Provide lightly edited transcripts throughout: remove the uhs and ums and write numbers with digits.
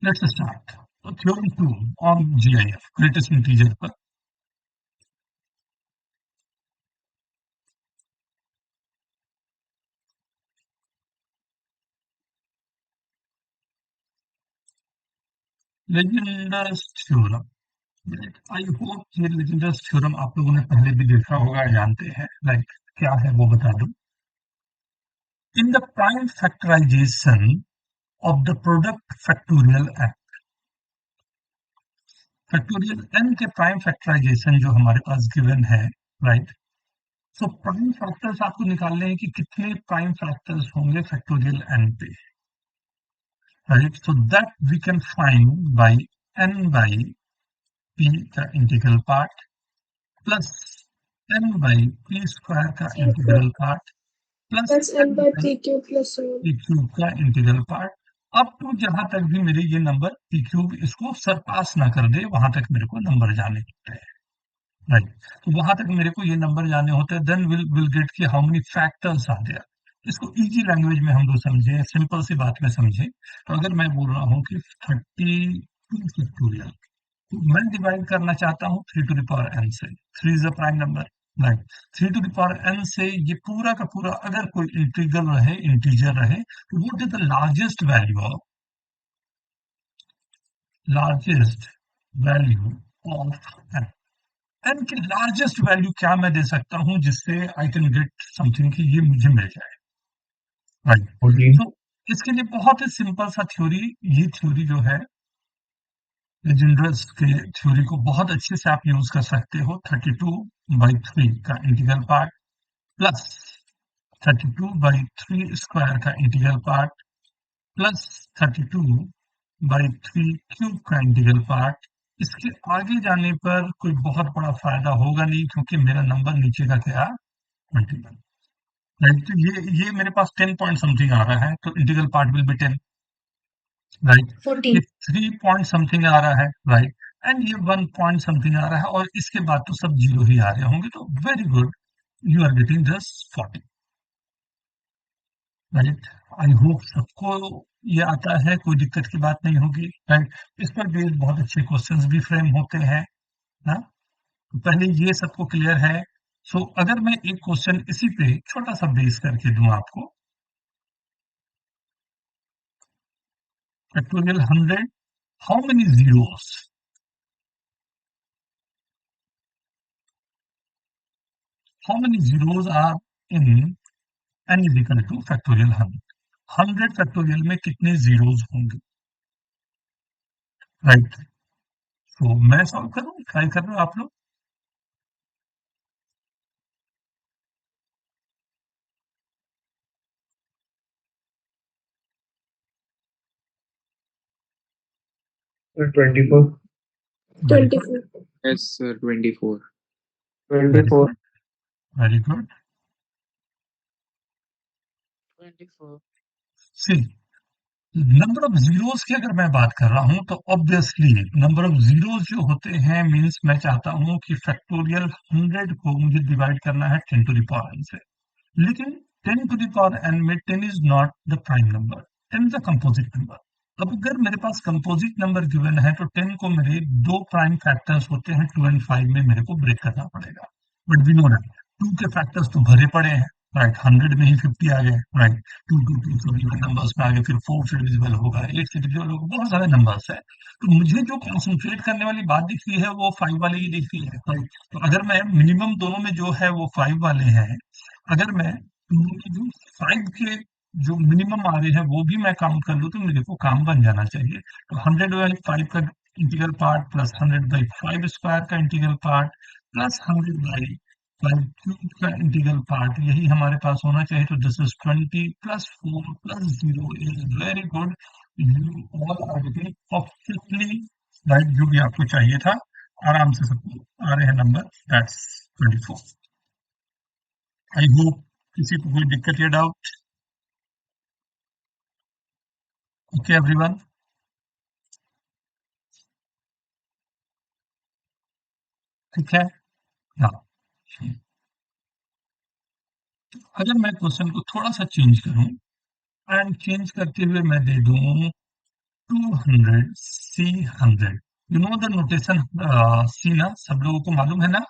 Let's start. तो theory 2 on GIF greatest integer पर। Legendre's theorem. I hope ये लेजेंडर्स theorem आप लोगों ने पहले भी देखा होगा, जानते हैं। लाइक क्या है वो बता दूं। In the prime factorization of the product factorial n, factorial n के प्राइम फैक्टराइजेशन जो हमारे पास गिवन है, राइट। सो प्राइम फैक्टर्स आपको निकालने हैं कि कितने प्राइम फैक्टर्स होंगे फैक्टोरियल एन पे, right. So that we can find by n by p का integral part plus n by p square का C4 integral part plus plus n n by by p cube plus 1. P cube का integral part. अब तो जहां तक भी मेरे ये नंबर पी क्यूब इसको सरपास ना कर दे, वहां तक मेरे को नंबर जाने होते हैं, राइट। तो वहां तक मेरे को ये नंबर जाने होते हैं, देन विल गेट कि how many factors are there. इसको इजी लैंग्वेज में हम लोग समझे, सिंपल सी बात में समझे, तो अगर मैं बोल रहा हूँ कि 32 फैक्टोरियल, मैं डिवाइड करना चाहता हूँ 3 टू द पावर n से। 3 is a prime number, right. 3 to the power n से ये पूरा का पूरा अगर कोई इंटीग्रल रहे, इंटीजर रहे, तो what is the largest value of n। n की लार्जेस्ट वैल्यू क्या मैं दे सकता हूँ जिससे आई कैन गेट समथिंग कि ये मुझे मिल जाए, राइट। 14। तो इसके लिए बहुत ही सिंपल सा थ्योरी, ये थ्योरी जो है लेजेंड्रस के थ्योरी को बहुत अच्छे से आप यूज कर सकते हो। 32/3 का इंटीग्रल पार्ट प्लस 32/3 स्क्वायर का इंटीग्रल पार्ट प्लस 32/3 क्यूब का इंटीग्रल पार्ट। इसके आगे जाने पर कोई बहुत बड़ा फायदा होगा नहीं, क्योंकि मेरा नंबर नीचे का क्या, 21, राइट। तो ये मेरे पास 10 पॉइंट समथिंग आ रहा है, तो integral part will be 10, right. ये 14. 3 पॉइंट समथिंग आ रहा है, राइट। एंड ये 1 पॉइंट समथिंग आ रहा है, और इसके बाद तो सब जीरो ही आ रहे होंगे, तो very good, you are getting just 40, right. I hope सबको ये आता है, कोई दिक्कत की बात नहीं होगी, राइट। इस पर बेस्ड बहुत अच्छे क्वेश्चंस भी फ्रेम होते हैं ना। तो पहले ये सबको क्लियर है। सो अगर मैं एक क्वेश्चन इसी पे छोटा सा बेस करके दूं आपको, factorial 100, how many zeros, how many zeros are in n is equal to factorial 100। 100 factorial में कितने जीरोस होंगे, राइट। तो मैं सॉल्व करूं, ट्राई कर रहे हो आप लोग। 24। 24. Yes, sir, 24. Very 24। Good, very good. 24. See, number of zeros की अगर मैं बात कर रहा हूं, तो ऑब्वियसली नंबर ऑफ जीरोस जो होते हैं मींस मैं चाहता हूं कि फैक्टोरियल 100 को मुझे डिवाइड करना है 10 टू द पावर n से। लेकिन 10 टू द पावर n में 10 is not the prime number, 10 is a composite number. अब अगर मेरे पास कंपोजिट नंबर गिवन है, तो 10 को मेरे दो प्राइम फैक्टर्स होते हैं 2 एंड 5 में मेरे को ब्रेक करना पड़ेगा। बट वी नो दैट 2 के फैक्टर्स तो भरे पड़े हैं, राइट। 100 में ही 50 आ गए, राइट। 2 सभी नंबर्स में आ गए, फिर 4 से डिविजिबल होगा, 8 से डिविजिबल होगा, बहुत सारे नंबर्स है। तो मुझे जो कॉन्सेंट्रेट करने वाली बात दिख रही है वो 5 वाले ही दिख रही है, राइट। तो अगर मैं मिनिमम दोनों में जो है वो 5 वाले हैं, अगर मैं जो 5 के जो मिनिमम आ रहे हैं वो भी मैं काउंट कर लूँ, तो मेरे को काम बन जाना चाहिए। तो 100/5 का इंटीग्रल पार्ट प्लस 100/5 स्क्वायर का इंटीग्रल पार्ट प्लस 100/5 क्यूब का इंटीग्रल पार्ट, यही हमारे पास होना चाहिए। तो this is 20 plus 4 plus 0 is very good. You all are getting perfectly right, जो भी आपको चाहिए था। आराम से सबको आ रहे हैं नंबर, दैट्स 24। आई होप किसी को कोई दिक्कत या डाउट। ओके एवरीवन, ठीक है। हाँ, अगर मैं क्वेश्चन को थोड़ा सा चेंज करूं एंड चेंज करते हुए मैं दे दूं 200 C 100, you know the notation सी ना, सब लोगों को मालूम है ना?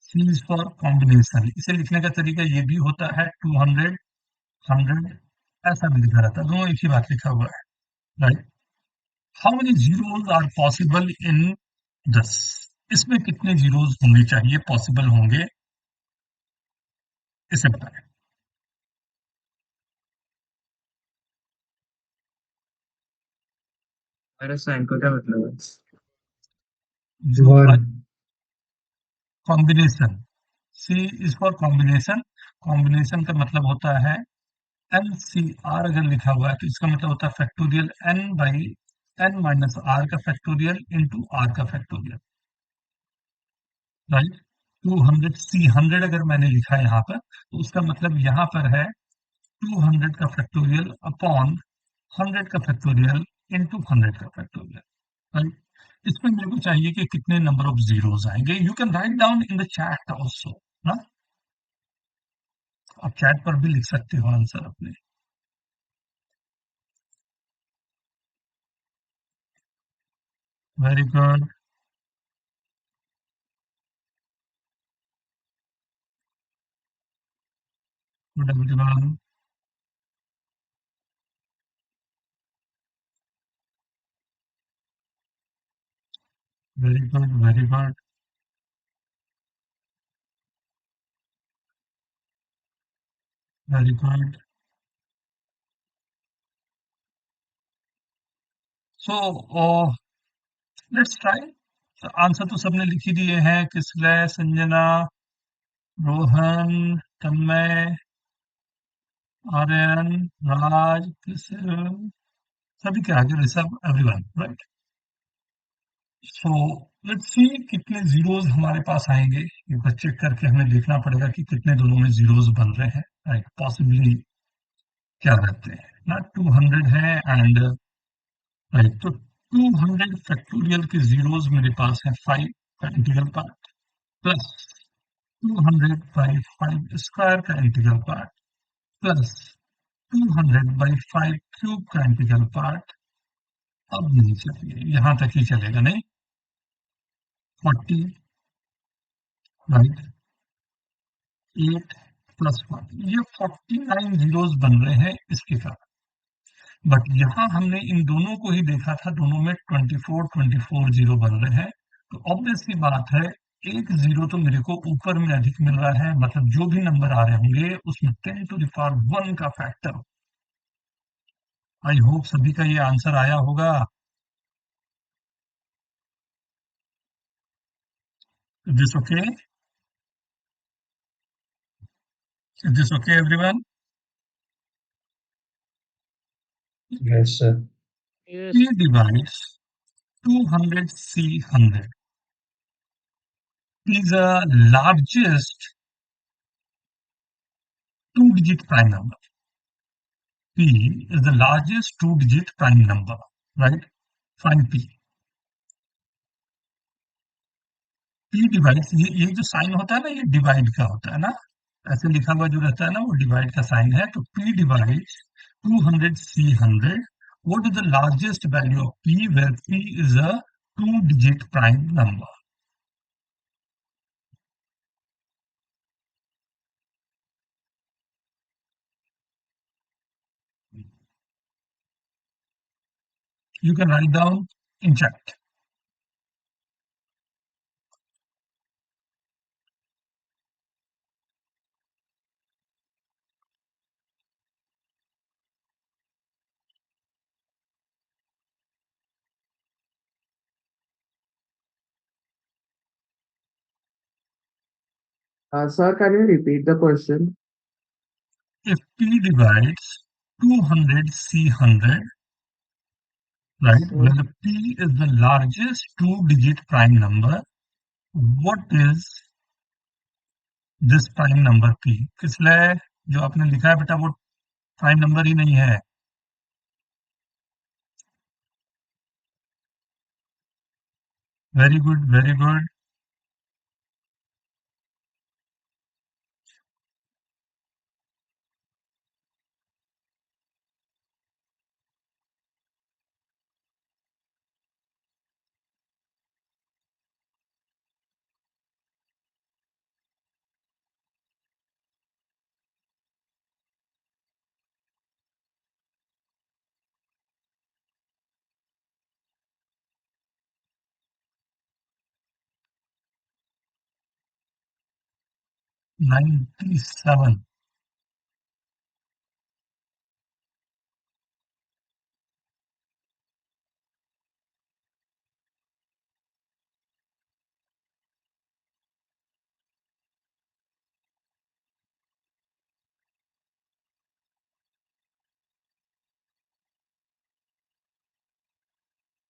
सी इज फॉर कॉम्बिनेशन। इसे लिखने का तरीका ये भी होता है 200 100, ऐसा भी लिखा रहता है, दोनों एक ही बात लिखा हुआ है, right? How many zeros are possible in 10? इसमें कितने जीरोज होने चाहिए, पॉसिबल होंगे, इसे बताएं। मेरा साइन का क्या मतलब है? जो One. Combination, C is for combination. Combination का मतलब होता है एन सी आर, अगर लिखा हुआ है तो इसका मतलब होता है factorial n by n minus r का फैक्टोरियल इंटू आर का फैक्टोरियल, राइट? 200 सी 100 अगर मैंने लिखा है यहाँ पर, तो उसका मतलब यहाँ पर है 200 का फैक्टोरियल अपॉन 100 का फैक्टोरियल इंटू 100 का फैक्टोरियल, राइट? इसमें मेरे को चाहिए कि कितने नंबर ऑफ जीरोस आएंगे। You can write down in the chat also ना, आप चैट पर भी लिख सकते हो आंसर अपने। Very good, good everyone, very good, very good, very good. So let's try. Answer तो सबने लिख ही दिए हैं, किसलय, संजना, रोहन, तन्मय, आर्यन, राज, किशन, सभी के आगे Rishabh, everyone, right? So let's see कितने जीरोस हमारे पास आएंगे। एक बार चेक करके हमें देखना पड़ेगा कि कितने दोनों में जीरोस बन रहे हैं, राइट? पॉसिबली क्या रहते हैं ना, 200 है एंड, राइट, तो 200 फैक्टोरियल के जीरोस मेरे पास है 5 का integral part, plus 200 by 5 square का integral part, plus 200 by 5 cube का इंटीग्रल पार्ट। अब नहीं चाहिए, यहाँ तक ही चलेगा, नहीं? 40, राइट, 8 प्लस 1, ये 49 जीरोस बन रहे हैं इसके साथ। बट यहाँ हमने इन दोनों को ही देखा था, दोनों में 24 जीरो बन रहे हैं, तो ऑब्वियस सी बात है एक जीरो तो मेरे को ऊपर में अधिक मिल रहा है, मतलब जो भी नंबर आ रहे होंगे उसमें 10 टू द पावर 1 का फैक्टर। आई होप सभी का ये आंसर आया होगा। Is this okay? Is this okay everyone? Yes, sir. P Yes. divides 200 C 100 is the largest two-digit prime number. P is the largest two-digit prime number, right? Find P. P divides, ये जो sign होता है ना, ये divide का होता है ना, ऐसे लिखा हुआ जो रहता है ना, वो डिवाइड का साइन है। तो P divides 200 C 100. What is the largest value of P, where P is a two-digit prime number? You can write down in chat. Sir, can you repeat the question? If P divides 200 C 100, right, Sir, where the P is the largest two-digit prime number, what is this prime number P? किसलिए जो आपने लिखा है बेटा वो prime number ही नहीं है। Very good, very good. 97।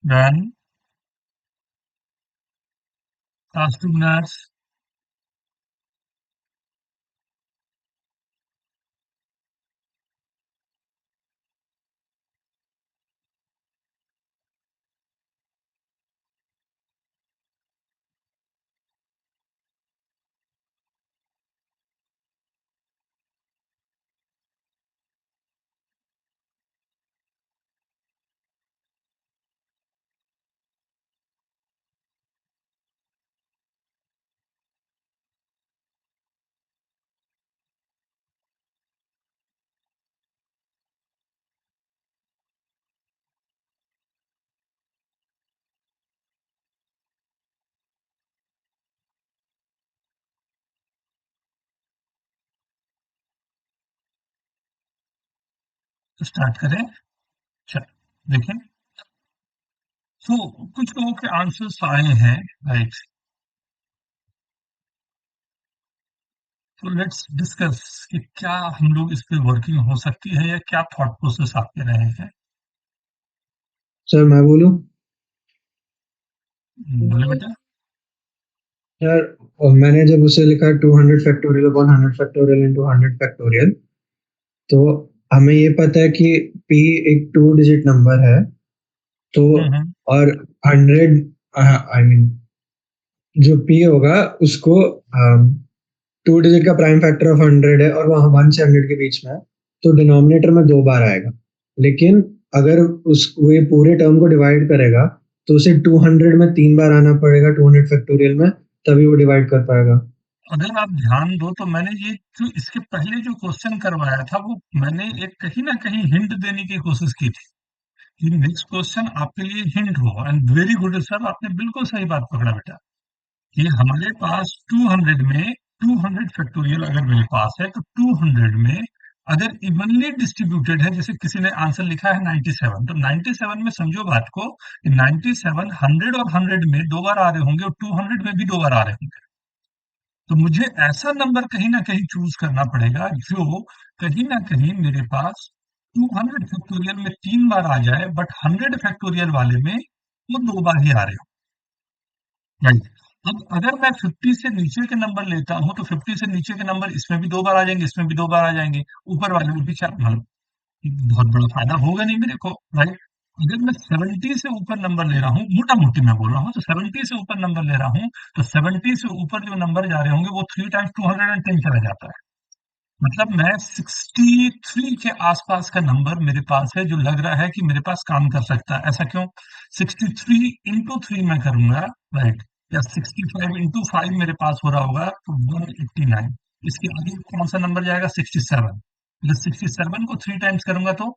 Then last 2 minutes. Start करें। चल देखें। तो कुछ लोगों के आंसर्स आए हैं, राइट। तो लेट्स डिस्कस कि क्या हम लोग इस पे वर्किंग हो सकती है या क्या थॉट प्रोसेस आपके रहे हैं। सर मैं बोलूं? बोले बेटा। यार, और मैंने जब उसे लिखा 200 factorial upon 100 factorial into 100 factorial, तो हमें ये पता है कि p एक 2 डिजिट नंबर है। तो हम्म। और 100, आई मीन जो p होगा उसको 2 डिजिट का प्राइम फैक्टर ऑफ 100 है और वहाँ 1 से 100 के बीच में है, तो डिनोमिनेटर में 2 बार आएगा। लेकिन अगर उस वो ये पूरे टर्म को डिवाइड करेगा तो उसे 200 में 3 बार आना पड़ेगा, 200 फैक्टोरियल में, तभी वो डिवाइड कर पाएगा। अगर आप ध्यान दो तो मैंने ये जो इसके पहले जो क्वेश्चन करवाया था वो मैंने एक कहीं ना कहीं हिंट देने की कोशिश की थी कि नेक्स्ट क्वेश्चन आपके लिए हिंट हो। एंड वेरी गुड सर, आपने बिल्कुल सही बात पकड़ा बेटा कि हमारे पास 200 में 200 फैक्टोरियल अगर मेरे पास है तो 200 में अगर इवनली डिस्ट्रीब्यूटेड है, जैसे किसी ने आंसर लिखा है 97, तो 97 में समझो बात को कि 97 100 और 100 में 2 बार आ रहे होंगे और 200 में भी 2 बार आ रहे होंगे। तो मुझे ऐसा नंबर कहीं ना कहीं चूज करना पड़ेगा जो कहीं ना कहीं मेरे पास 200 फैक्टोरियल में 3 बार आ जाए, बट 100 फैक्टोरियल वाले में वो 2 बार ही आ रहे हो। राइट। अब अगर मैं 50 से नीचे के नंबर लेता हूं तो 50 से नीचे के नंबर इसमें भी 2 बार आ जाएंगे, इसमें भी 2 बार आ जाएंगे, ऊपर वाले में भी चार, मतलब बहुत बड़ा फायदा होगा नहीं मेरे को। राइट। अगर मैं 70 से ऊपर नंबर ले रहा हूँ, मोटा मोटी मैं बोल रहा हूँ, तो 70 से ऊपर नंबर ले रहा हूँ, तो 70 से ऊपर जो नंबर जा रहे होंगे वो 3 टाइम्स 210 चला जाता है। मतलब मैं 63 के आसपास का नंबर मेरे पास है जो लग रहा है कि मेरे पास काम कर सकता है। ऐसा क्यों? 63 इंटू 3 मैं करूंगा, राइट, या 65 इंटू 5 मेरे पास हो रहा होगा तो 189। इसके आगे कौन सा नंबर जाएगा? 67। जब 67 को 3 टाइम्स करूंगा तो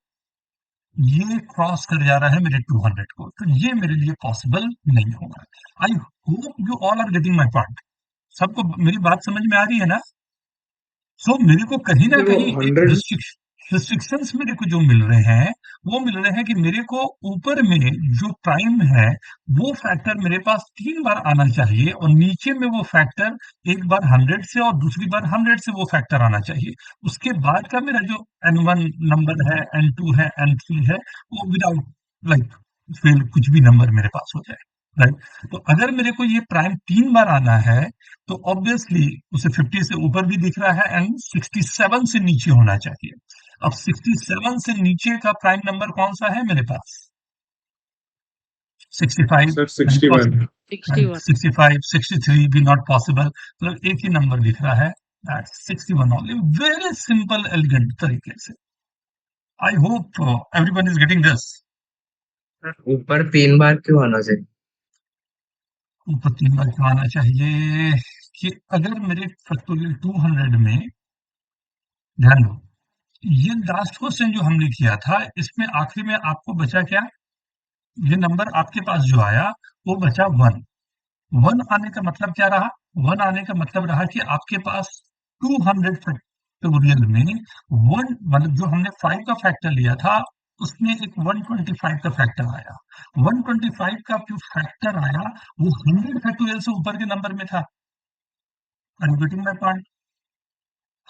ये क्रॉस कर जा रहा है मेरे 200 को, तो ये मेरे लिए पॉसिबल नहीं होगा। I hope you all are getting my point. सबको मेरी बात समझ में आ रही है ना? सो मेरे को कहीं ना सर वो कहीं एक 100। रिस्ट्रिक्शंस मेरे को जो मिल रहे हैं, वो मिल रहे हैं कि मेरे को ऊपर में जो प्राइम है वो फैक्टर मेरे पास 3 बार आना चाहिए और नीचे में वो फैक्टर एक बार 100 से और दूसरी बार 100 से वो फैक्टर आना चाहिए। उसके बाद का मेरा जो N1 नंबर है, N2 है, N3 है, वो विदाउट लाइक फेल कुछ भी नंबर मेरे पास हो जाए। राइट। तो अगर मेरे को ये प्राइम 3 बार आना है तो ऑब्वियसली उसे 50 से ऊपर भी दिख रहा है एंड 67 से नीचे होना चाहिए। अब 67 से नीचे का प्राइम नंबर कौन सा है मेरे पास? 65 सर नहीं 61। पॉसिबल। 61 65 63 भी नॉट पॉसिबल, मतलब एक ही नंबर दिख रहा है, that's 61 only. Very simple elegant तरीके से। I hope everyone is getting this. ऊपर 3 बार क्यों आना चाहिए? ऊपर 3 बार क्यों आना चाहिए? कि अगर मेरे फैक्टोरियल 200 में, ध्यान दो, ये लास्ट क्वेश्चन जो हमने किया था इसमें आखिरी में आपको बचा क्या? ये नंबर आपके पास जो आया वो बचा 1। 1 आने का मतलब क्या रहा? 1 आने का मतलब रहा कि आपके पास 200 फैक्टोरियल में वन मतलब जो हमने 5 का फैक्टर लिया था उसमें एक 125 का फैक्टर आया। 125 का जो फैक्टर आया वो 100 फैक्टोरियल से ऊपर के नंबर में था। Are you getting my point?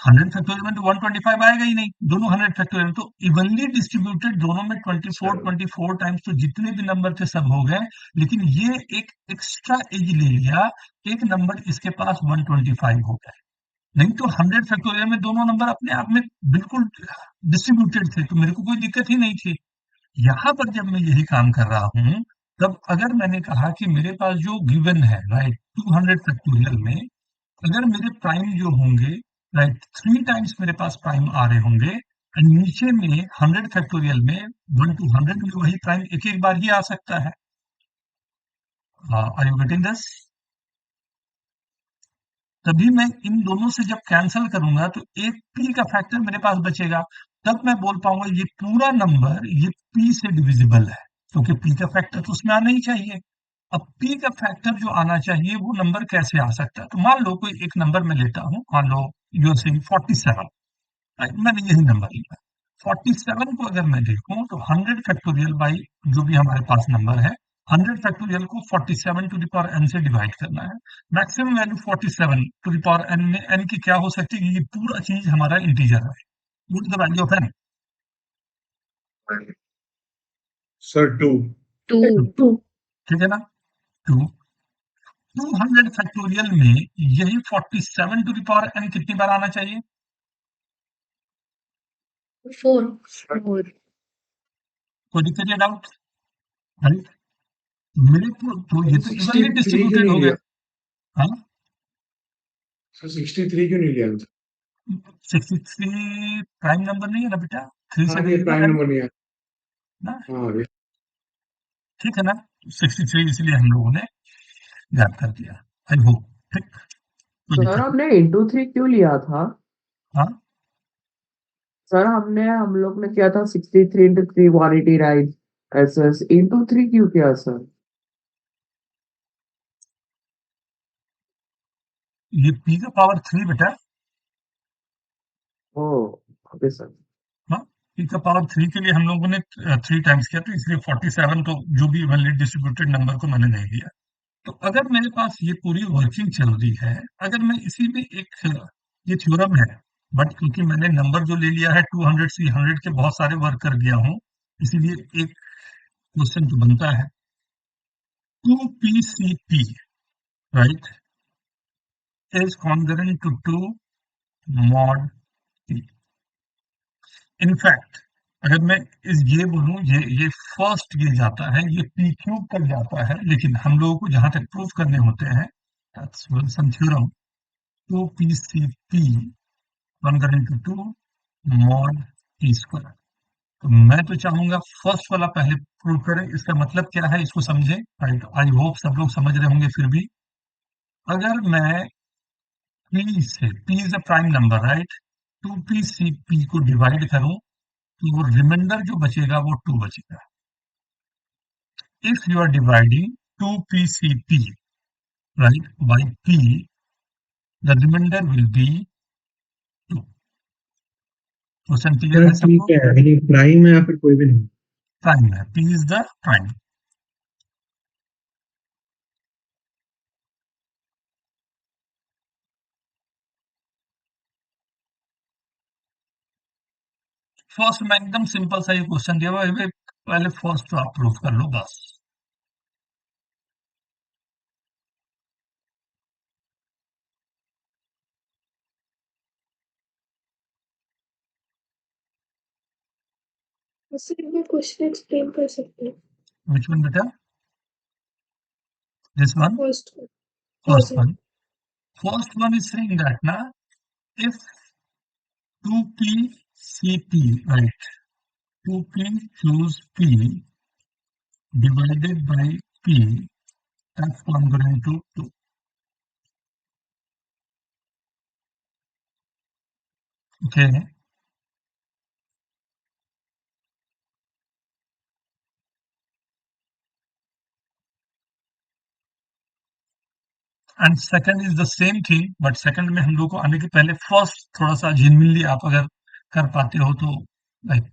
100 factorial में तो 125 आएगा ही नहीं, दोनों 100 फैक्टोरियल तो इवनली डिस्ट्रीब्यूटेड, दोनों में 24 टाइम्स तो जितने भी नंबर थे सब हो गए, लेकिन ये एक एक्स्ट्रा एज ले लिया, एक नंबर इसके पास 125 हो गया। नहीं तो 100 फैक्टोरियल में दोनों नंबर अपने आप में बिल्कुल डिस्ट्रीब्यूटेड थे, तो मेरे को कोई दिक्कत ही नहीं थी। यहाँ पर जब मैं यही काम कर रहा हूँ, तब अगर मैंने कहा कि मेरे पास जो गिवन है, राइट, 200 फैक्टोरियल में अगर मेरे प्राइम जो होंगे, राइट, 3 टाइम्स मेरे पास प्राइम आ रहे होंगे, एंड नीचे में 100 फैक्टोरियल में 1 to 100 में वही प्राइम एक एक बार ही आ सकता है। Are you getting this? तभी मैं इन दोनों से जब कैंसल करूंगा तो एक पी का फैक्टर मेरे पास बचेगा, तब मैं बोल पाऊंगा ये पूरा नंबर ये पी से डिविजिबल है, क्योंकि पी का फैक्टर तो उसमें आना ही चाहिए। अब पी का फैक्टर जो आना चाहिए वो नंबर कैसे आ सकता है? तो मान लो कोई एक नंबर मैं लेता हूँ, मान लो यू आर सेइंग 47, मैंने यही नंबर लिया। 47 को अगर मैं देखूं तो 100 फैक्टोरियल बाई जो भी हमारे पास नंबर है, 100 फैक्टोरियल को 47 टू द पावर n से डिवाइड करना है। Maximum value 47 to the power n में n की क्या हो सकती है? ये पूरा चीज हमारा इंटीजर है। What is the value of n? Sir 2। Two. 2, ठीक है ना? 2, 200 फैक्टोरियल में यही 47 टू द पावर n कितनी बार आना चाहिए? 4। 4। कोई दिक्कत या डाउट? राइट, मेरे को तो ये तो इवनली 63 क्यों डिस्ट्रीब्यूटेड नहीं हो लिया? गए। हाँ, सर 63 क्यों नहीं लिया? 63 प्राइम नंबर नहीं है ना बेटा, 3 से हाँ, ये डिविजिबल प्राइम है नंबर नहीं है। ना, हाँ, ये ठीक है ना? 63 इसलिए हम लोगों ने गैप कर दिया। आई होप, ठीक, कोई सर दिक्कत नहीं। हमने इंटू थ्री क्यों लिया था? हाँ, सर हम लोग ने किया था 63 into 3 180 राइट? ऐसे इंटू थ्री क्यों किया सर? ये p का पावर 3 बेटा। ओ, ओके सर। हाँ, p का पावर 3 के लिए हम लोगों ने 3 टाइम्स किया, तो इसलिए 47 तो जो भी इवनली डिस्ट्रीब्यूटेड नंबर को मैंने नहीं लिया। तो अगर मेरे पास ये पूरी वर्किंग चल रही है, अगर मैं इसी में एक ये थ्योरम है, बट क्योंकि मैंने नंबर जो ले लिया है 200 से 100 के बहुत सारे वर्क कर दिया हूँ, इसीलिए एक क्वेश्चन तो बनता है, 2pCp, right, is congruent to 2 mod p. In fact अगर मैं इस ये बोलूं, ये फर्स्ट ये जाता है, ये p क्यूब तक जाता है, लेकिन हम लोगों को जहां तक प्रूफ करने होते हैं, that's Wilson theorem, 2pCp congruent to 2 mod p square. तो मैं तो चाहूंगा फर्स्ट वाला पहले प्रूव करें, इसका मतलब क्या है इसको समझें, राइट, आई होप सब लोग समझ रहे होंगे। फिर भी अगर मैं p से, p is a prime number, right, 2pCp को डिवाइड करूं तो वो रिमाइंडर जो बचेगा वो 2 बचेगा। If you are dividing 2pCp, right, by p, the remainder will be 2। Question clear sir है ठीक सबको? है, यानी प्राइम है या फिर कोई भी नहीं? प्राइम है, p is the prime. First में एकदम सिंपल सा ये क्वेश्चन दिया हुआ है, पहले फर्स्ट तो आप प्रूफ कर लो बस। सर मैं क्वेश्चन एक्सप्लेन कर सकती हूँ। विच वन बेटा? This one? First one. हाँ first sir. One. First one is saying that ना, if 2pCp, right, 2p choose p divided by p, that's congruent to 2. Okay, and second is the same thing, but second में हम लोग को आने के पहले first थोड़ा सा जेन्युइनली आप अगर कर पाते हो तो like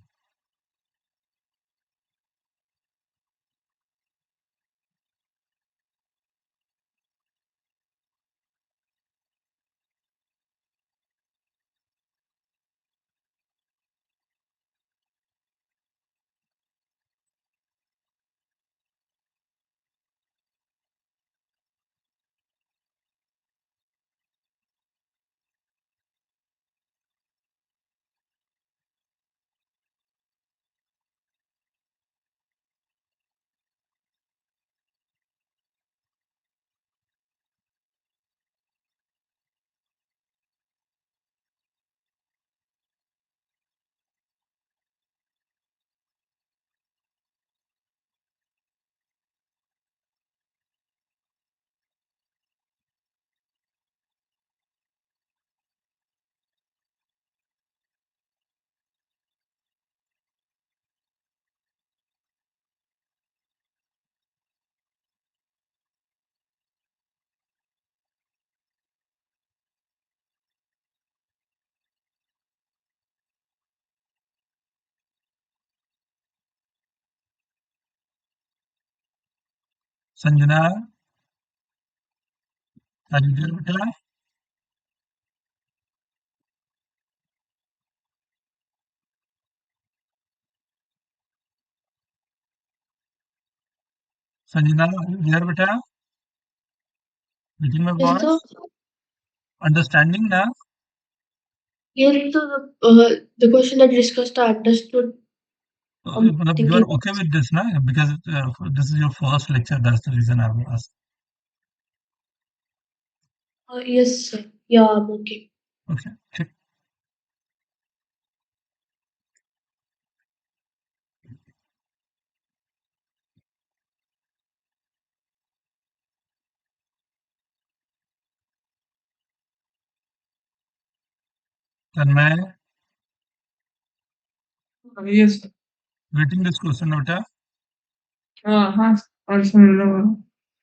Sanjana are you there बेटा? संजना आर यू देयर बेटा? मीटिंग में Yes, sir. वॉइस अंडरस्टैंडिंग ना? Yes, so the question that discussed I understood. I'm मतलब you are thinking. Okay with this ना, because this is your first lecture, that's the reason I was Yes, sir. Yeah, I'm okay. Okay ठीक। Tanmay Yes, sir. Waiting this question बेटा हाँ, और सुन लो।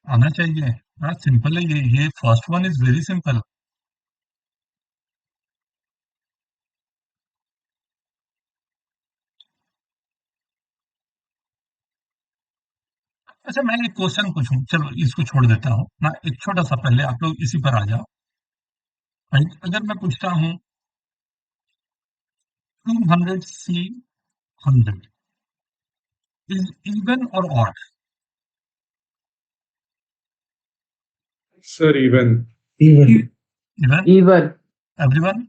आना चाहिए। हाँ simple है ये first one is very simple. अच्छा मैं एक क्वेश्चन पूछूं, चलो इसको छोड़ देता हूँ ना, एक छोटा सा पहले आप लोग इसी पर आ जाओ। राइट, अगर मैं पूछता हूँ 200 C 100 is even or odd? Sir, even. Even. Even? Even, Everyone?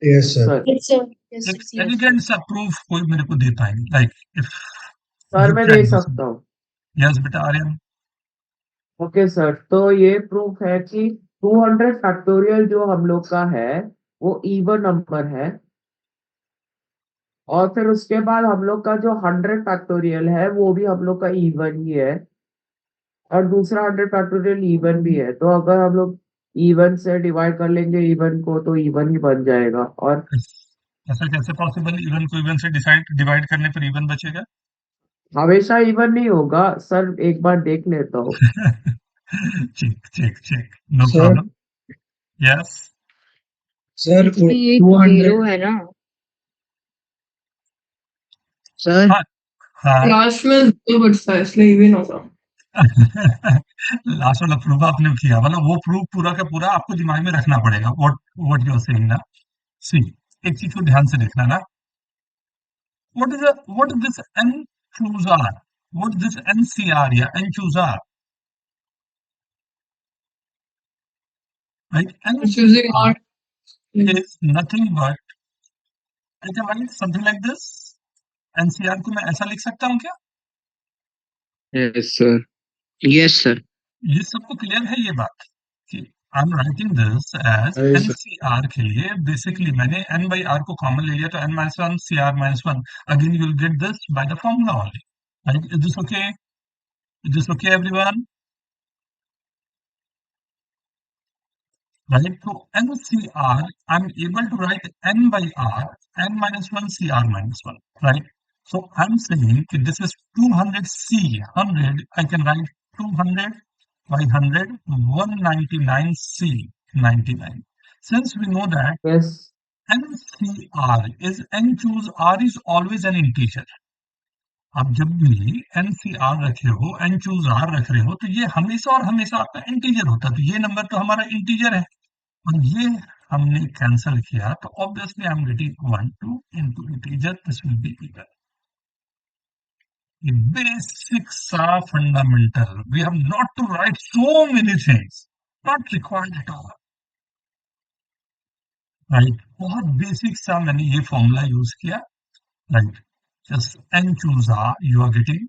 Yes, sir. sir. Yes, sir. Yes, एक yes, yes. एलिगेंट सा प्रूफ कोई मेरे को दे पाएंगे, लाइक इफ सर यू मैं कैन दे दिस। सकता हूँ। यस बेटा आर्यन। ओके सर, तो ये प्रूफ है कि 200 फैक्टोरियल जो हम लोग का है वो इवन नंबर है, और फिर उसके बाद हम लोग का जो 100 फैक्टोरियल है वो भी हम लोग का इवन ही है, और दूसरा 100 फैक्टोरियल इवन भी है। तो अगर हम लोग इवन से डिवाइड कर लेंगे इवन को तो इवन ही बन जाएगा। और ऐसा कैसे पॉसिबल, इवन को इवन से डिसाइड डिवाइड करने पर इवन बचेगा? हमेशा इवन नहीं होगा सर, एक बार देख लेता हूँ। Check check check, no Sir, problem. Yes sir, इसमें ये 200. जीरो है ना सर? हाँ हाँ लास्ट में जीरो बचता है इसलिए इवन होगा। लास्ट वाला प्रूफ आपने किया, मतलब वो प्रूफ पूरा का पूरा आपको दिमाग में रखना पड़ेगा, व्हाट यू आर सेइंग ना। सी, एक चीज को ध्यान से देखना ना, what is this n choose r, what is this ncr या n choose r, right? It's using ncr R. is nothing but, I can write something like this, ncr को मैं ऐसा लिख सकता हूँ क्या? Yes sir, yes sir. ये सबको क्लियर है ये बात कि I am writing this as Yes, sir. NCR के लिए बेसिकली मैंने n by r को कॉमन ले लिया, तो n minus 1 cr minus 1, again you will get this by the formula only, right? Is this okay? Is this okay everyone? Right? So NCR, I'm able to write n by r, n minus 1 cr minus 1, right? So I'm saying that this is 200 C, 100, I can write 200, by 100, 199C 99. Since we know that Yes. NCR is n choose R is always an integer. आप जब भी NCR रखे हो, n choose R रख रहे हो, तो ये हमेशा और हमेशा आपका इंटीजर होता है। तो ये नंबर तो हमारा इंटीजर है और ये हमने कैंसिल किया, तो obviously I am getting 1 2 into integer. This will be equal. The basics are fundamental. We have not to write so many things, not required at all. Right, बहुत बेसिक सा मैंने ये फॉर्मूला यूज किया, right, just n choose r, you are getting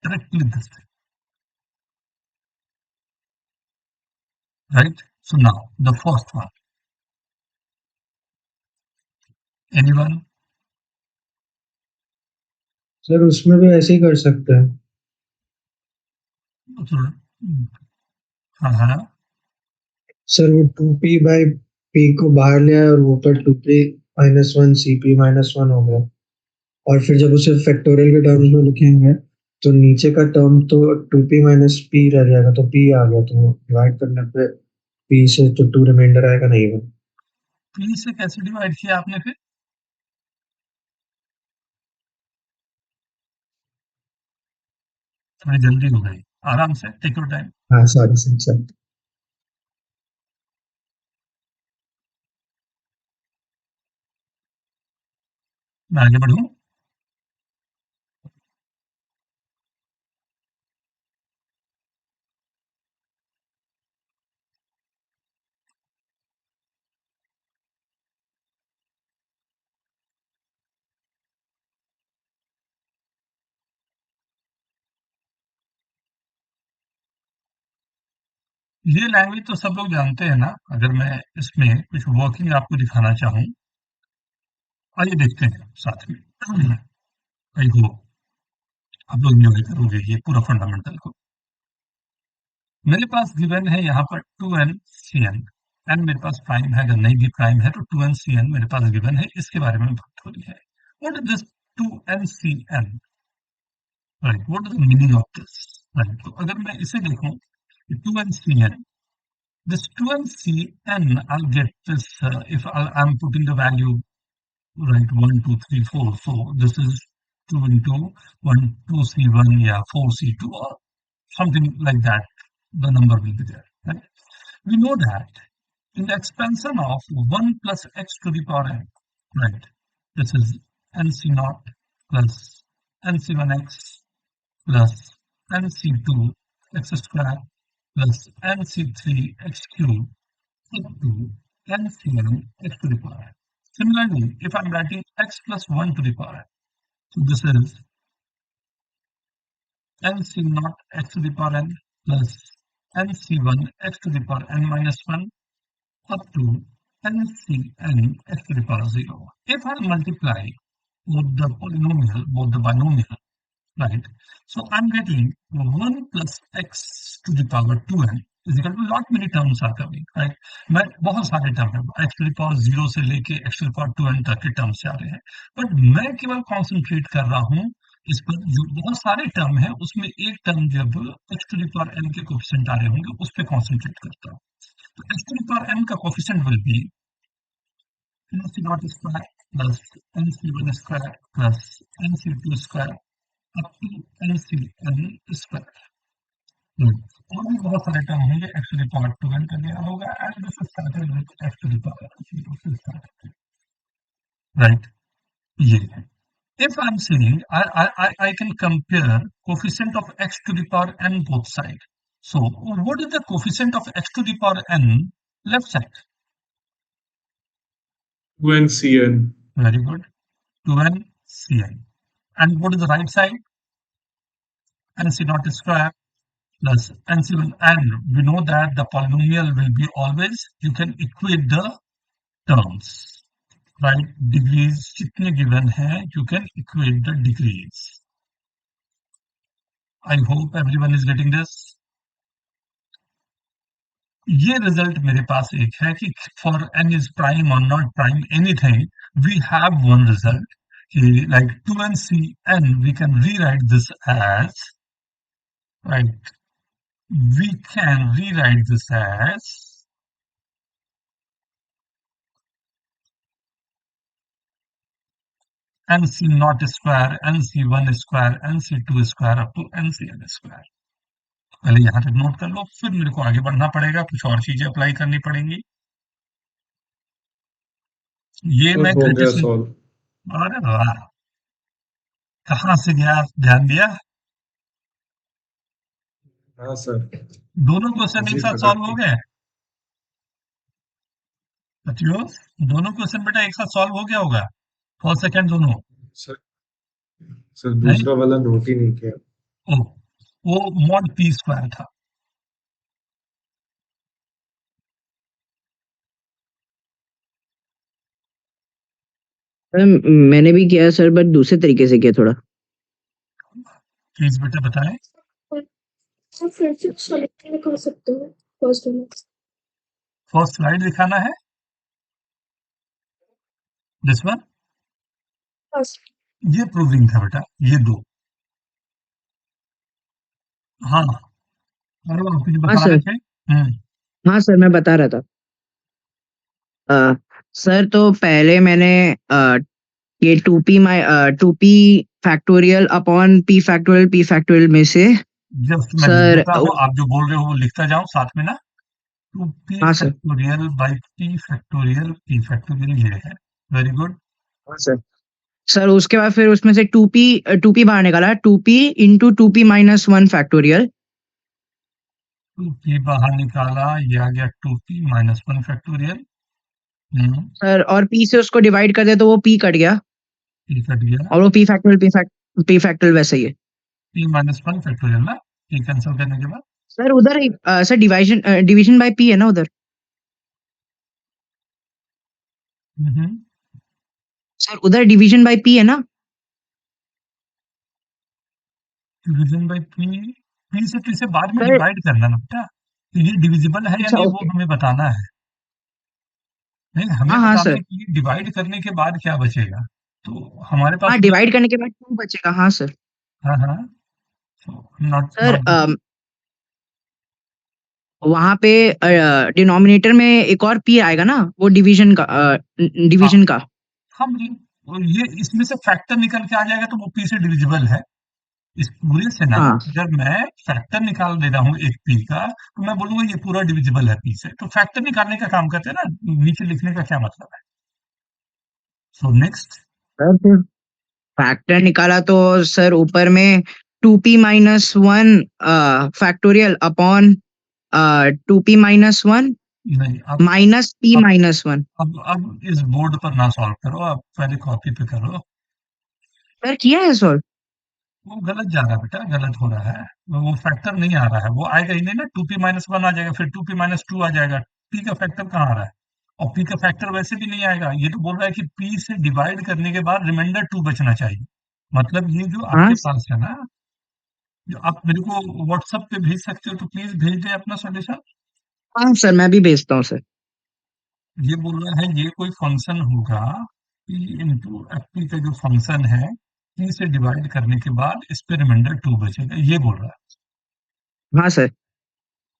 directly this thing, right. So now the first one, anyone? Sir उसमें भी ऐसे ही कर सकते हैं। हाँ हाँ, सर वो 2p बाई p को बाहर ले आया और वो पर 2p माइनस 1 cp माइनस 1 हो गया, और फिर जब उसे फैक्टोरियल के टर्म्स में लिखेंगे तो नीचे का टर्म तो 2p माइनस p रह जाएगा, तो p आ गया, तो डिवाइड करने पे p से तो 2 रिमाइंडर आएगा नहीं बन। p से कैसे डिवाइड किया आपने फिर? थोड़ी जल्दी हो गई, आराम से, टेक योर टाइम. हाँ सॉरी सर। मैं आगे बढ़ूं? ये लैंग्वेज तो सब लोग जानते हैं ना. अगर मैं इसमें कुछ वर्किंग आपको दिखाना चाहूँ, आइए देखते हैं साथ में. आई होप आप लोग एंजॉय करोगे ये पूरा फंडामेंटल को. मेरे पास गिवन है यहाँ पर 2n एन मेरे पास प्राइम है, अगर नहीं भी प्राइम है तो 2n मेरे पास गिवन है, इसके बारे में बात हो रही है. What is this 2n? Right, what is the meaning of this? Right, तो अगर मैं इसे देखूं 2n, this 2n I'll get this if I'm putting the value, right, 1 2 3 4, so this is 2 into 1 2c1, yeah, 4c2 or something like that, the number will be there, right? We know that in the expansion of 1 plus x to the power n, right, this is nc0 plus nc1x plus nc2 x square plus nc3 x cube up to nCn x to the power n. Similarly, if I'm writing x plus 1 to the power n, so this is nc0 x to the power n plus nc1 x to the power n minus 1 up to nCn x to the power 0. If I multiply both the polynomial, both the binomial, right, so I'm getting 1 plus x to the power 2n is equal to lot many terms are coming, right? मैं बहुत सारे term है, x to the power 0 से लेके x to the power 2n तक के terms आ रहे हैं, बट मैं केवल कॉन्सेंट्रेट कर रहा हूँ इस पर. जो बहुत सारे टर्म है उसमें एक टर्म जब x to the power n के कोफिशिएंट आ रहे होंगे उस पर कॉन्सेंट्रेट करता हूँ. तो x to the power n का coefficient will be nc0 square plus nc1 square plus nc2 square up to nCn square. और भी बहुत सारे टर्म होंगे, x to the power 2n का दिया होगा, and this is started with x to the power 0 से started, right? ये है. If I'm saying I can compare coefficient of x to the power n both side. So what is the coefficient of x to the power n left side? 2nCn. Very good, 2nCn. And what is the right side? nc0 square plus nc1, and we know that the polynomial will be always, you can equate the terms, right? Degrees कितने given है, you can equate the degrees. I hope everyone is getting this. ये result मेरे पास एक है कि for n is prime or not prime anything, we have one result कि like 2nCn we can rewrite this as, right, we can rewrite this as NC naught square, NC1 square, NC2 square up to NCn square। पहले यहाँ तक note कर लो, फिर मेरे को आगे बढ़ना पड़ेगा, कुछ और चीजें अप्लाई करनी पड़ेंगी। ये और मैं हो गया ग्रेटेस्ट। सॉल्व। अरे वाह, कहाँ से गया, ध्यान दिया। हाँ सर, दोनों क्वेश्चन एक इजी साथ था सॉल्व हो काफी। गए बच्चों, दोनों क्वेश्चन बेटा एक साथ सॉल्व हो गया होगा, फर्स्ट सेकंड दोनों। सर सर नहीं, दूसरा वाला नोट ही नहीं किया। ओ, वो मॉड पी स्क्वायर था। सर मैंने भी किया सर, बट दूसरे तरीके से किया थोड़ा। प्लीज बेटा बताएं। सर फिर से सॉल्यूशन दिखा सकते हो फर्स्ट वाला? फर्स्ट स्लाइड दिखाना है, दिस वन। फर्स्ट। ये प्रूविंग था बेटा, ये दो। हाँ, और आप कुछ हाँ बता रहे सर। थे। हाँ सर, मैं बता रहा था। अ, सर तो पहले मैंने ये two p factorial upon p factorial में से जस्ट मैं लिख सर देता हूँ, आप जो बोल रहे हो वो लिखता जाओ साथ में ना। टू पी हाँ sir. Factorial by p factorial ये है। Very good. हाँ सर। सर उसके बाद फिर उसमें से टू पी बाहर निकाला, two p into two p minus one factorial. Two p बाहर निकाला, ये आ गया two p minus one factorial. Sir और पी से उसको डिवाइड कर दे तो वो पी कट गया, पी कट गया, और वो पी फैक्टोरियल वैसे ही है। पी माइनस वन फैक्टोरियल ना, पी कैंसिल करने के बाद। सर उधर सर डिवीजन बाय पी है ना उधर। सर उधर डिवीजन बाय पी है ना। डिवीजन बाई पी, पी से पी से बाद में सर डिवाइड करना ना बेटा, तो ये डिविजिबल है या अच्छा नहीं वो ओके। हमें बताना है। नहीं, हमें हाँ हाँ बताना है सर। कि डिवाइड करने के बाद क्या बचेगा, तो हमारे पास हाँ ये। डिवाइड करने के बाद टू बचेगा, हाँ सर। हाँ हाँ, नॉट सर नॉट। वहां पे डिनोमिनेटर में एक और पी आएगा ना, वो हाँ, डिवीजन का। हम ये इसमें से फैक्टर निकल के आ जाएगा तो वो पी से डिविजिबल है। इस पूरे से ना, हाँ अगर मैं फैक्टर निकाल दे रहा हूँ एक पी का, तो मैं बोलूंगा ये पूरा डिविजिबल है पी से, तो फैक्टर निकालने का काम करते हैं ना, नीचे लिखने का क्या मतलब है। So next. सर फिर फैक्टर निकाला तो सर ऊपर में two p minus one factorial upon two p minus one नहीं, अब माइनस पी अब माइनस वन। अब इस बोर्ड पर ना सॉल्व करो, आप पहले कॉपी पे करो। सर किया है सॉल्व। वो गलत जा रहा है बेटा, गलत हो रहा है। वो फैक्टर नहीं आ रहा है, वो आएगा ही नहीं ना, टू पी माइनस वन आ जाएगा, फिर टू पी माइनस टू आ जाएगा। पी का फैक्टर कहाँ आ रहा है, और पी का फैक्टर वैसे भी नहीं आएगा। ये तो बोल रहा है कि पी से डिवाइड करने के बाद रिमाइंडर टू बचना चाहिए। मतलब ये जो हाँ आपके पास है ना, जो आप मेरे को व्हाट्सएप पे भेज सकते हो, तो प्लीज भेज दे अपना सॉल्यूशन। हाँ सर, मैं भी भेजता हूँ सर। ये बोल रहा है ये कोई फंक्शन होगा, पी इंटू एफ पी का जो फंक्शन है, पी से डिवाइड करने के बाद इस पे रिमाइंडर टू बचेगा, ये बोल रहा है। हाँ सर।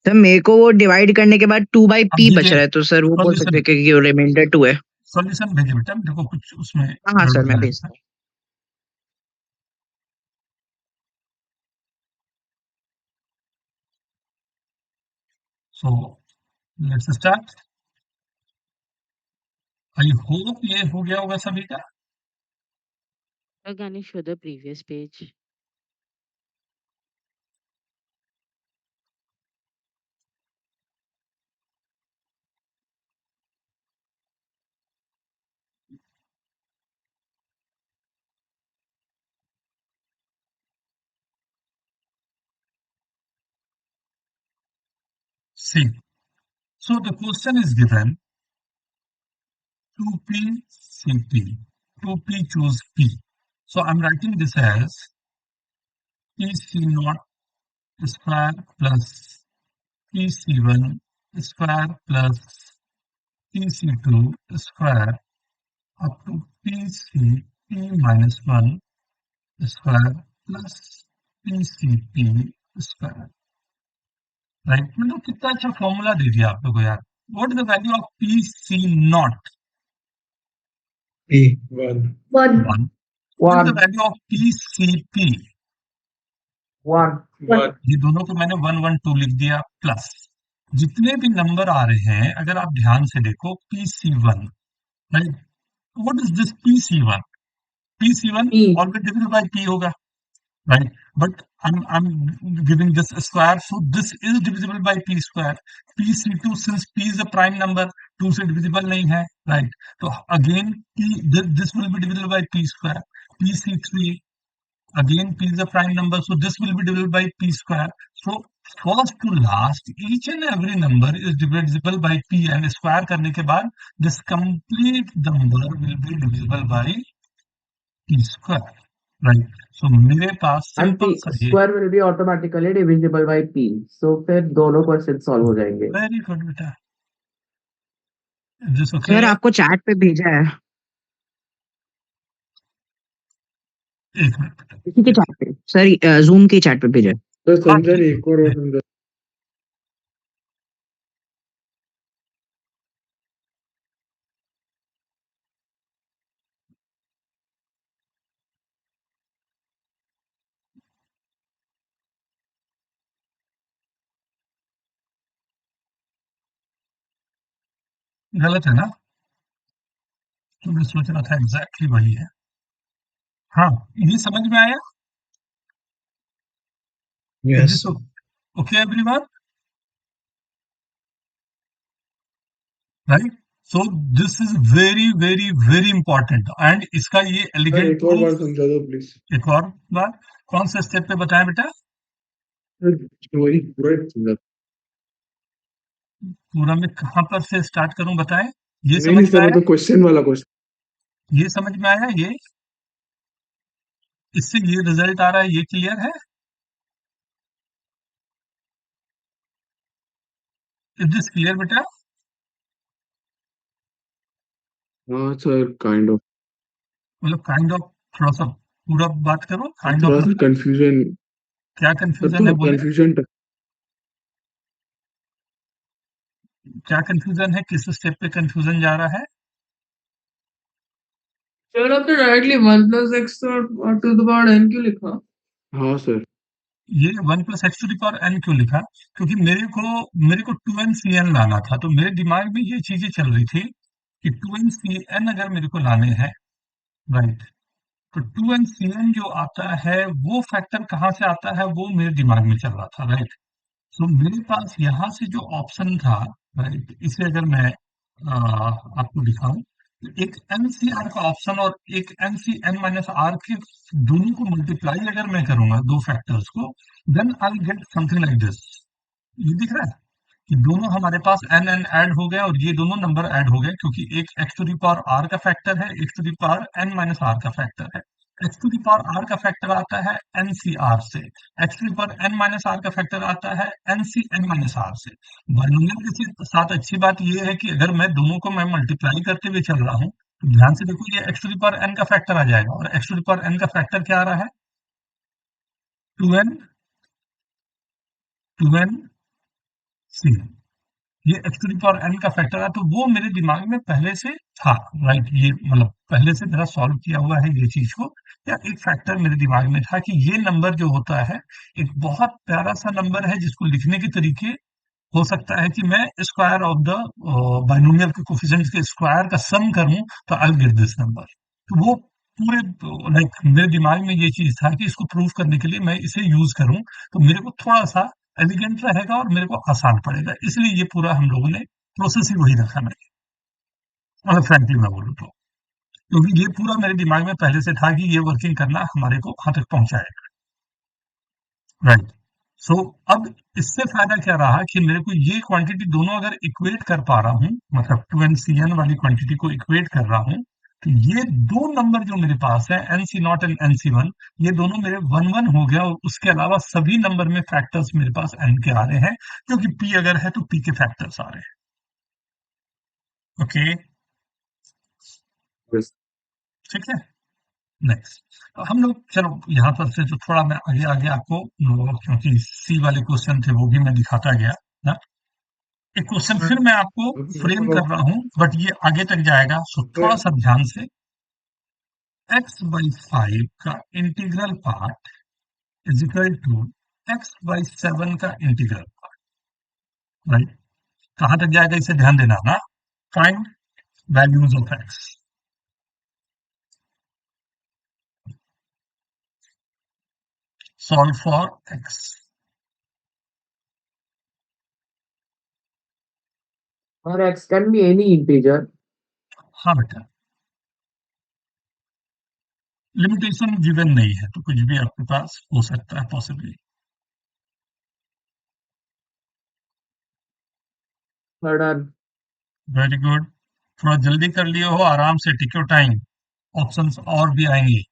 सर मेरे को वो डिवाइड करने के बाद टू बाई अब पी बच भेजे रहा है, तो सर वो बोल सकते सॉल्यूशन, हैं कि रिमाइंडर टू है। सॉल्यूशन भेजे बेटा, मेरे को कुछ उसमें हाँ हाँ सर, गड़बड़ मैं लग रहा भेजता है। हूँ। So let's start. I hope ये हो गया होगा सभी का। Can you show the previous page? See, so the question is given 2p cp, 2p choose p, so I'm writing this as pc naught square plus pc1 square plus pc2 square up to pc p minus 1 square plus pcp square। Right? मतलब कितना अच्छा formula दे दिया आप लोगों को यार। What is the value of p c not? P 1. 1. 1. What is the 1 value of p c p? 1 1. ये दोनों को मैंने 1 1 2 लिख दिया, प्लस जितने भी नंबर आ रहे हैं अगर आप ध्यान से देखो, p c one, right? What is this p c one? P c one P always divisible by p होगा, right? But I'm giving this a square, so this is divisible by p square. Pc2, since p is a prime number, 2 से divisible नहीं है, right? तो again this will be divisible by p square. Pc3, again p is a prime number, so this will be divisible by p square. So first to last, each and every number is divisible by p, and square करने के बाद this complete number will be divisible by p square, right? So मेरे पास and simple P सा ये, square will be automatically divisible by P. So फिर दोनों question solve हो जाएंगे। वेरी गुड बेटा, दिस ओके? सर आपको चैट पे भेजा है, एक मिनट बेटा, किसी के चैट पे, सर जूम के चैट पे भेजा है। तो हाँ समझा नहीं, ठीक एक और है, समझा। गलत है ना? तो मैं सोच रहा था एग्जैक्टली वही है। हाँ, ये समझ में आया? Is Yes. This okay everyone? Right? So this is very very very important, and इसका ये सर एलिगेंट एक और बार प्रूफ। समझा दो प्लीज। एक और बार? कौन से स्टेप पे बताएं बेटा? वही पूरा ही समझा। पूरा में कहाँ पर से स्टार्ट करूं बताएं? ये नहीं समझ नहीं में सर, आया? मतलब क्वेश्चन वाला क्वेश्चन। ये समझ में आया? ये इससे ये रिजल्ट आ रहा है, ये क्लियर है? इज दिस क्लियर बेटा? हाँ सर, काइंड ऑफ। मतलब काइंड ऑफ, थोड़ा सा पूरा बात करो, काइंड ऑफ थोड़ा सा मतलब कंफ्यूजन। क्या सर कंफ्यूजन है तो बोले? कंफ्यूजन। क्या कंफ्यूजन है? किस स्टेप पे कंफ्यूजन जा रहा है? सर आपने डायरेक्टली 1 plus x और टू द पावर n क्यों लिखा? हाँ सर। ये 1 plus x to the power n क्यों लिखा? क्योंकि मेरे को 2n cn लाना था, तो मेरे दिमाग में ये चीजें चल रही थी कि 2n cn अगर मेरे को लाने हैं, राइट? तो 2n cn जो आता है वो फैक्टर कहाँ से आता है, वो मेरे दिमाग में चल रहा था, राइट? सो मेरे पास यहाँ से जो ऑप्शन था, राइट, इसे अगर मैं आपको दिखाऊं, तो एक एनसीआर का ऑप्शन और एक एनसीएन माइनस आर के दोनों को मल्टीप्लाई अगर मैं करूंगा, दो फैक्टर्स को, then I get something like this. ये दिख रहा है कि दोनों हमारे पास एन एन ऐड हो गया, और ये दोनों नंबर ऐड हो गए, क्योंकि एक x to the power r का फैक्टर है, x to the power n minus r का फैक्टर है। X to the power r का फैक्टर आता है एनसीआर से, x to the power n minus r का फैक्टर आता है एनसीएन माइनस आर से। बाइनोमियल के साथ अच्छी बात ये है कि अगर मैं दोनों को मैं मल्टीप्लाई करते हुए चल रहा हूँ, तो ध्यान से देखो, ये x to the power n का फैक्टर आ जाएगा, और x to the power n का फैक्टर क्या आ रहा है? 2n, 2n c, ये x to the power n का फैक्टर है, तो वो मेरे दिमाग में पहले से था, राइट? ये मतलब पहले से मेरा सॉल्व किया हुआ है ये चीज को, या एक फैक्टर मेरे दिमाग में था कि ये नंबर जो होता है, एक बहुत प्यारा सा नंबर है, जिसको लिखने के तरीके हो सकता है कि मैं स्क्वायर ऑफ द बाइनोमियल के कोफिशिएंट्स के स्क्वायर का सम करूं, तो आई गेट दिस नंबर। तो वो पूरे, लाइक मेरे दिमाग में ये चीज था कि इसको प्रूव करने के लिए मैं इसे यूज करूं, तो मेरे को थोड़ा सा एलिगेंट रहेगा और मेरे को आसान पड़ेगा, इसलिए ये पूरा हम लोगों ने प्रोसेस ही वही रखा मैंने, मतलब फ्रैंकली मैं बोलूँ तो, क्योंकि ये पूरा मेरे दिमाग में पहले से था कि ये वर्किंग करना हमारे को वहां तक पहुंचाएगा, राइट? सो अब इससे फायदा क्या रहा कि मेरे को ये क्वांटिटी दोनों अगर इक्वेट कर पा रहा हूँ, मतलब 2n वाली क्वांटिटी को इक्वेट कर रहा हूँ, तो ये दो नंबर जो मेरे पास है, nc0 एंड nc1, ये दोनों मेरे 1 1 हो गया, और उसके अलावा सभी नंबर में फैक्टर्स मेरे पास n के आ रहे हैं, क्योंकि p अगर है तो p के फैक्टर्स आ रहे हैं। ओके, बस। ठीक है? नेक्स्ट हम लोग चलो यहाँ पर से जो थोड़ा मैं आगे आगे आपको क्योंकि सी वाले क्वेश्चन थे वो भी मैं दिखाता गया ना। एक क्वेश्चन फिर मैं आपको फ्रेम कर रहा हूँ बट ये आगे तक जाएगा, सो थोड़ा सा ध्यान से। x/5 का integral part is equal to x/7 का इंटीग्रल पार्ट, राइट? कहाँ तक जाएगा इसे ध्यान देना ना। Find values of x। Solve for x। और x can be any integer. हाँ बेटा, लिमिटेशन गिवन नहीं है तो कुछ भी आपके पास हो सकता है पॉसिबली। Done. वेरी गुड, थोड़ा जल्दी कर लिए हो, आराम से टेक योर टाइम, ऑप्शंस और भी आएंगे।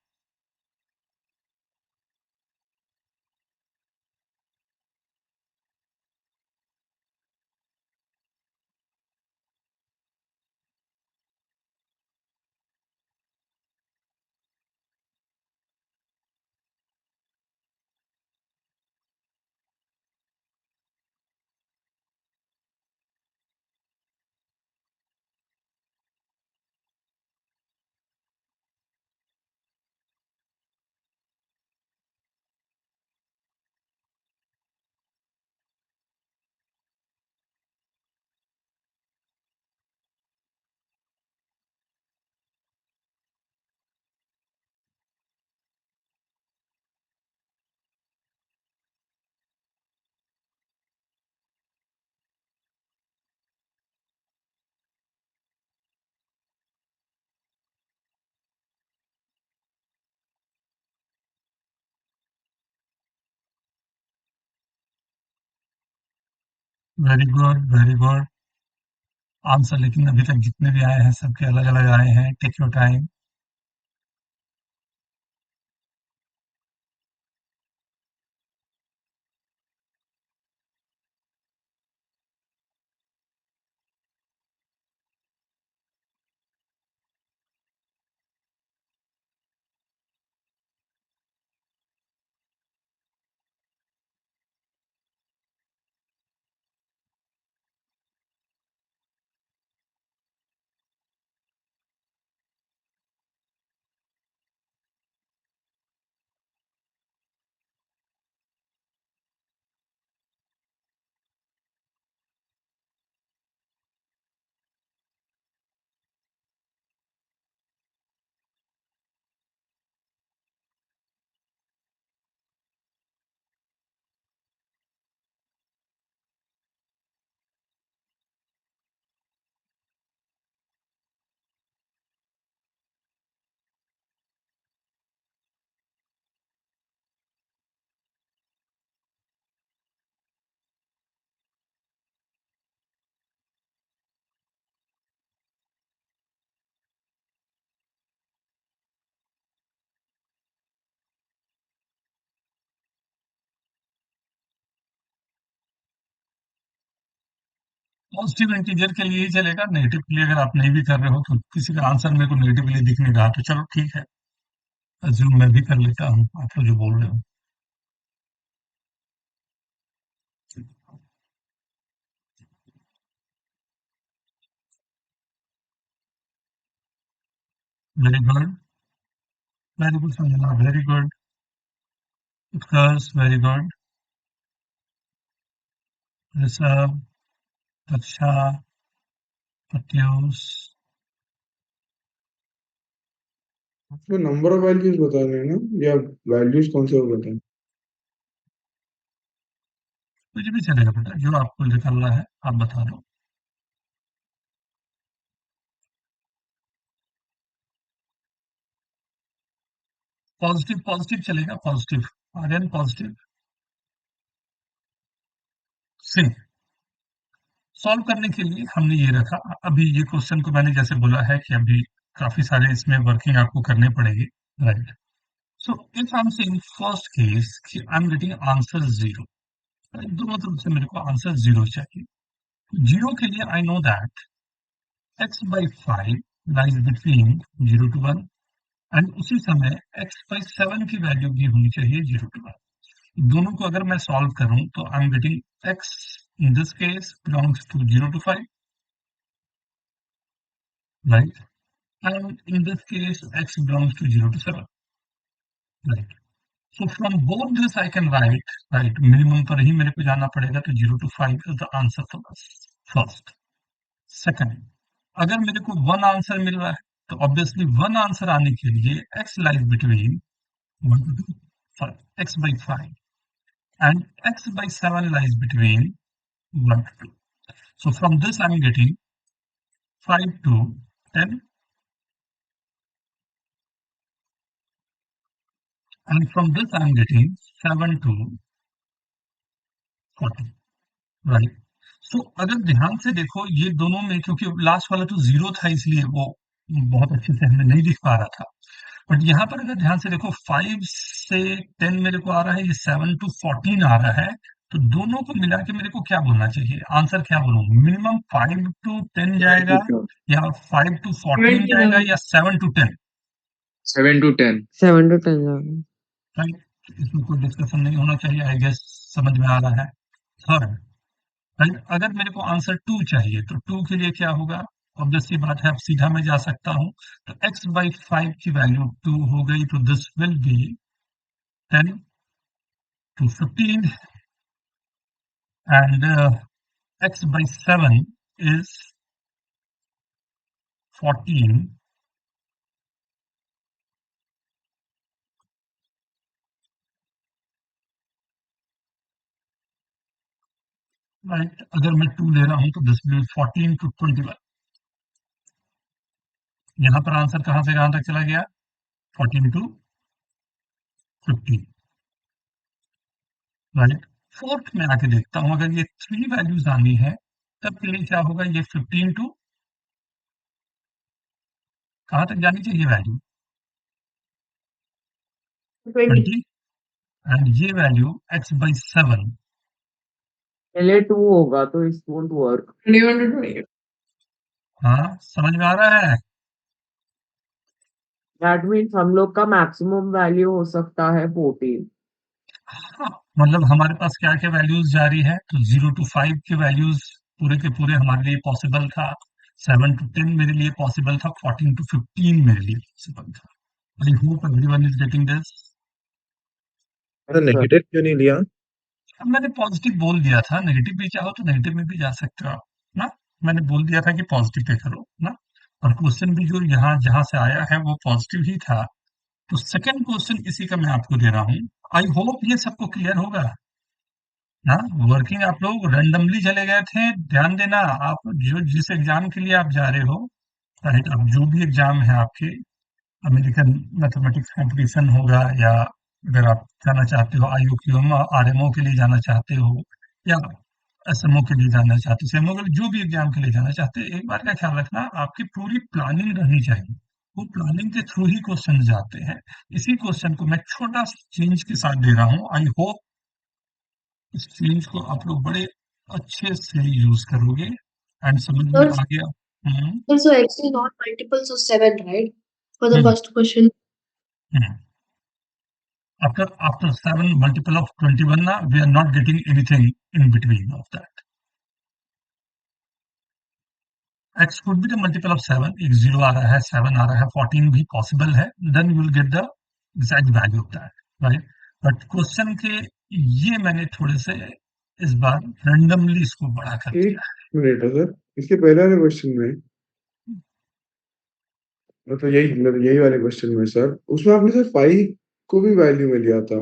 Very good, very good. Answer लेकिन अभी तक जितने भी आए हैं सबके अलग अलग आए हैं, take your time. Positive integer के लिए ही चलेगा, नेगेटिव के लिए अगर आप नहीं भी कर रहे हो तो किसी का आंसर मेरे को नेगेटिवली दिख नहीं रहा तो चलो ठीक है, अज्यूम मैं भी कर लेता हूँ आप लोग जो बोल रहे हो। Very good, very good Sanjana, very good Utkarsh, very good Rishabh, Daksha, Pratyush. आपको नंबर ऑफ वैल्यूज बताने हैं ना या वैल्यूज कौन से बताएं? कुछ भी चलेगा बेटा, जो आपको निकलना है आप बता दो। पॉजिटिव पॉजिटिव चलेगा, positive Aryan, positive Singh. Solve करने के लिए हमने ये रखा, अभी ये क्वेश्चन को मैंने जैसे बोला है कि अभी काफी सारे इसमें वर्किंग आपको करने पड़ेगी, right? So if I am saying first case कि आई एम गेटिंग आंसर 0, दोनों तरफ से मेरे को आंसर 0 चाहिए। 0 के लिए I know that x/5 lies between 0 to 1, and उसी समय x बाई 7 की वैल्यू भी होनी चाहिए 0 to 1। दोनों को अगर मैं सॉल्व करूं तो I am getting x in this case belongs to 0 to 5, right? And in this case x belongs to 0 to 7, right? So from both this I can write, right, minimum पर ही मेरे को जाना पड़ेगा, तो 0 to 5 is the answer for us first। Second, अगर मेरे को one answer मिल रहा है तो ऑब्वियसली वन आंसर आने के लिए x lies between 1 to 5, x by 5, and x by 7 lies between 1 to 2। So from this I'm getting 5 to 10, and from this I'm getting 7 to 40, right? So अगर ध्यान से देखो ये दोनों में, क्योंकि लास्ट वाला तो जीरो था इसलिए वो बहुत अच्छे से हमें नहीं दिख पा रहा था, बट यहाँ पर अगर ध्यान से देखो 5 से 10 मेरे को आ रहा है, ये 7 to 14 आ रहा है, तो दोनों को मिला के मेरे को क्या बोलना चाहिए, आंसर क्या बोलूं, मिनिमम 5 to 10 जाएगा या 5 to 14 जाएगा या 7 to 10, 7 to 10। 7 to 10 जाएगा। राइट? इसमें कोई डिस्कशन नहीं होना चाहिए, आई गेस समझ में आ रहा है। थर्ड, राइट, अगर मेरे को आंसर 2 चाहिए तो 2 के लिए क्या होगा, ऑब्वियसली बात है, अब सीधा मैं जा सकता हूं, तो x बाई 5 की वैल्यू 2 हो गई, तो this will be 10 to 15, and x by 7 is 14, right? अगर मैं 2 ले रहा हूं तो दिस विल 14 to 21। यहां पर आंसर कहां से कहां तक चला गया, 14 to 15, राइट? फोर्थ में आके देखता हूं, अगर ये 3 वैल्यूज आनी है तब के लिए क्या होगा, ये 15 to कहां तक जानी चाहिए वैल्यू, 20। 20, एंड ये वैल्यू x by 7, पहले 2 होगा तो इट वोंट वर्क। 21 to 20। हाँ समझ में आ रहा है? दैट मीन्स हम लोग का मैक्सिमम वैल्यू हो सकता है 14। हाँ, मतलब हमारे पास क्या क्या वैल्यूज जारी है, तो 0 to 5 के वैल्यूज पूरे के पूरे हमारे लिए पॉसिबल था, 7 to 10 मेरे लिए पॉसिबल था, 14 to 15 मेरे लिए पॉसिबल था। I hope everyone is getting this. Negative क्यों नहीं लिया? अब मैंने पॉजिटिव बोल दिया था, नेगेटिव भी चाहो तो नेगेटिव में भी जा सकते हो आप ना, मैंने बोल दिया था कि पॉजिटिव पे करो ना, और क्वेश्चन भी जो यहाँ जहां से आया है वो पॉजिटिव ही था। तो सेकंड क्वेश्चन इसी का मैं आपको दे रहा हूँ, आई होप ये सबको क्लियर होगा ना। वर्किंग आप लोग रैंडमली चले गए थे, ध्यान देना, आप जो जिस एग्जाम के लिए आप जा रहे हो, राइट, अब जो भी एग्जाम है आपके, अमेरिकन मैथमेटिक्स कंपटीशन होगा, या अगर आप जाना चाहते हो IUQM RMO के लिए जाना चाहते हो, या SMO के लिए जाना चाहते हो, SEMO के लिए, जो भी एग्जाम के लिए जाना चाहते हो, एक बार का ख्याल रखना, आपकी पूरी प्लानिंग रहनी चाहिए, वो प्लानिंग के थ्रू ही क्वेश्चन जाते हैं। इसी क्वेश्चन को मैं छोटा चेंज के साथ दे रहा हूँ, आई होप इस चेंज को आप लोग बड़े अच्छे से यूज करोगे एंड समझ में आ गया। हम्म, So x is not multiples of 7, right? For the hmm, first question. Hmm. After 7 multiple of 21 ना, we are not getting anything in between of that। x could be the multiple of 7, एक 0 आ रहा है, 7 आ रहा है, 14 भी possible है, then you will get the exact value of that, right? But question के ये मैंने थोड़े से इस बार रैंडमली इसको बड़ा कर दिया है। एक मिनट है सर, इसके पहले वाले क्वेश्चन में, मतलब यही वाले क्वेश्चन में सर, उसमें आपने सर 5 को भी वैल्यू में लिया था,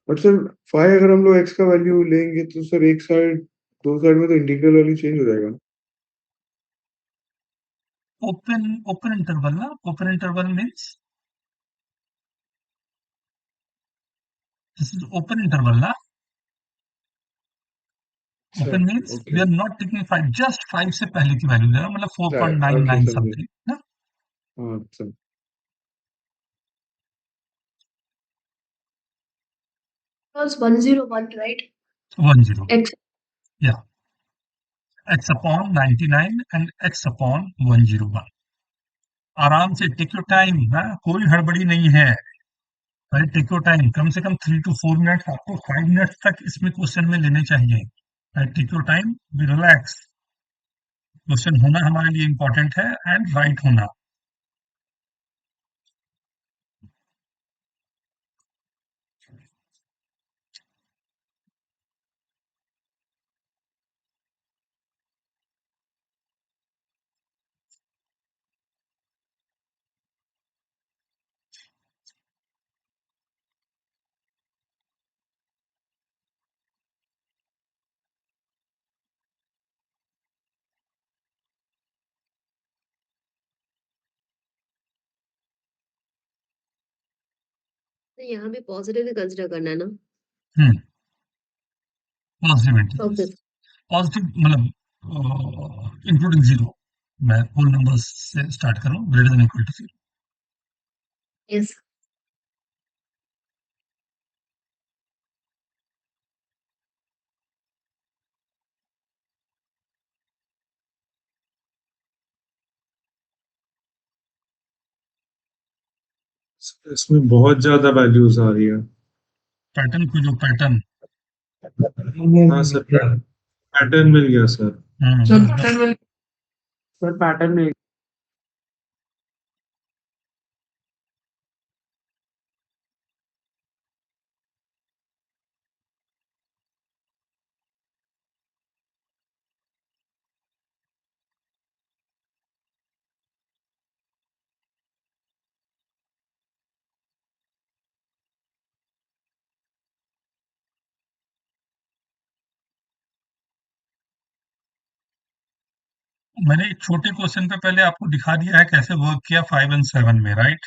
बट सर 5 अगर हम लोग x का वैल्यू लेंगे तो सर एक साइड, दो साइड में तो इंटीग्रल वैल्यू चेंज हो जाएगा। ओपन इंटरवल ना, open interval means this is open interval ना, open means we are not taking 5, just 5 से पहले की वैल्यू दे रहा हूं, मतलब 4.99 समथिंग ना। हाँ sir, Was 101, right? 10, X. yeah, x upon 99 and x upon 101, आराम से टेक योर टाइम, कोई हड़बड़ी नहीं है। अरे टेक योर टाइम, कम से कम 3 to 4 मिनट्स, आपको 5 मिनट्स तक इसमें क्वेश्चन में लेने चाहिए। Take your time, be relax. Question होना हमारे लिए इम्पोर्टेंट है एंड राइट होना। तो यहाँ भी पॉजिटिव ही कंसिडर करना है ना? Hmm positive integers, okay. Positive मतलब इंक्लूडिंग जीरो। मैं होल नंबर्स से स्टार्ट कर रहा हूँ, greater than equal to zero. Yes. इसमें बहुत ज्यादा वैल्यूज आ रही है। पैटर्न को जो पैटर्न, हाँ सर, पैटर्न मिल गया सर। सर पैटर्न में मैंने एक छोटे क्वेश्चन पे पहले आपको दिखा दिया है कैसे वर्क किया 5 and 7 में, राइट?